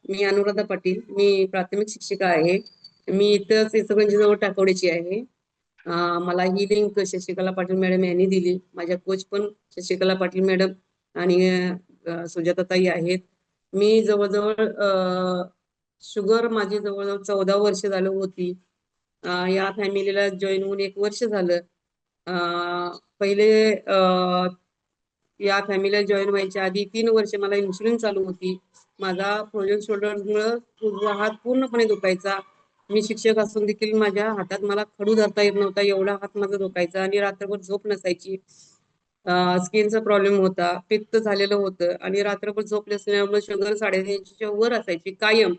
मी अनुराधा पाटील. मी प्राथमिक शिक्षिका आहे. मी इथंच इचलकरंजीजवळ टाकवडीची आहे. मला ही लिंक शशिकला पाटील मॅडम यांनी दिली. माझ्या कोच पण शशिकला पाटील मॅडम आणि सुजाताताई आहेत. मी जवळजवळ शुगर माझी जवळजवळ 14 वर्ष झालं होती. या फॅमिलीला जॉईन होऊन 1 वर्ष झालं. पहिले या फॅमिलीला जॉईन व्हायच्या आधी 3 वर्ष मला इन्शुलिन चालू होती. माझा फ्रोजन शोल्डरमुळे हात पूर्णपणे दुखायचा. मी शिक्षक असून देखील माझ्या हातात मला खडू धरता येत नव्हता, एवढा हात माझा दुखायचा आणि रात्रभर झोप नसायची. स्किनचा प्रॉब्लेम होता, पित्त झालेलं होतं आणि रात्रभर झोप नसल्यामुळे शुगर 350च्या वर असायची कायम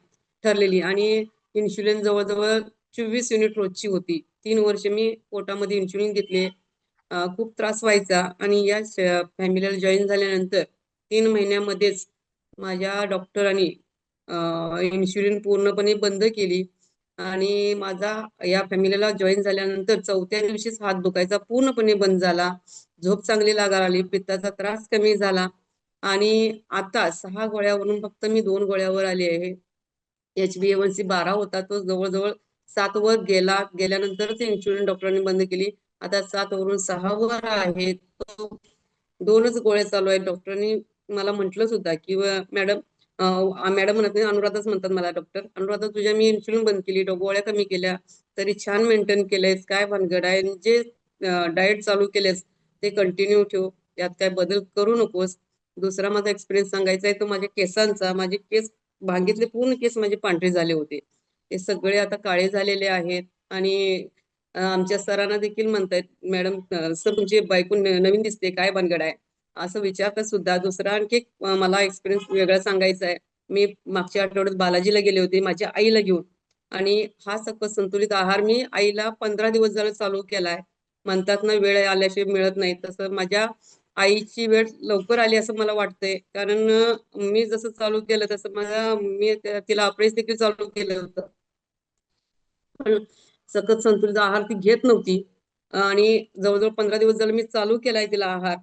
ठरलेली. आणि इन्शुलिन जवळजवळ 24 युनिट रोजची होती. 3 वर्ष मी पोटामध्ये इन्शुलिन घेतले. खूप त्रास व्हायचा आणि या फॅमिलीला जॉईन झाल्यानंतर 3 महिन्यामध्येच माझ्या डॉक्टरांनी इन्शुलिन पूर्णपणे बंद केली आणि माझा या फॅमिलीला जॉईन झाल्यानंतर 4थ्या दिवशीच हात दुखायचा पूर्णपणे बंद झाला. झोप चांगली लागायला लागली, पित्ताचा त्रास कमी झाला आणि आता 6 गोळ्यावरून फक्त मी 2 गोळ्यावर आली आहे. HbA1c 12 होता, तो जवळजवळ 7 वर गेल्यानंतरच इन्शुलिन डॉक्टरांनी बंद केली. आता 7 वरून 6 वर आहे. 2च गोळ्या चालू आहेत. डॉक्टरांनी मला म्हटलं सुद्धा की मॅडम, मॅडम म्हणत नाही, अनुराधाच म्हणतात मला डॉक्टर. अनुराधा, तुझ्या मी इन्शुलिन बंद केली, गोळ्या कमी केल्या, तरी छान मेंटेन केलेस, काय भानगड आहे? जे डाएट चालू केलेस ते कंटिन्यू ठेव, यात काय बदल करू नकोस. दुसरा माझा एक्सपिरियन्स सांगायचा आहे तो माझ्या केसांचा. माझे केस भांगीतले पूर्ण केस माझे पांढरे झाले होते, ते सगळे आता काळे झालेले आहेत. आणि आमच्या सरांना देखील म्हणतायत, मॅडम सर तुमची बायको नवीन दिसते, काय भानगड आहे असं विचारतात सुद्धा. दुसरा आणखी मला एक्सपिरियन्स वेगळा सांगायचा आहे. मी मागच्या आठवड्यात बालाजीला गेले होते माझ्या आईला घेऊन, आणि हा सकस संतुलित आहार मी आईला 15 दिवस झालं चालू केलाय. म्हणतात ना, वेळ आल्याशिवाय मिळत नाही, तसं माझ्या आईची वेळ लवकर आली असं मला वाटतंय. कारण मी जसं चालू केलं तसं मी तिला अप्रेस देखील चालू केलं होतं, पण सकस संतुलित आहार ती घेत नव्हती. आणि जवळजवळ 15 दिवस झालं मी चालू केलाय तिला आहार,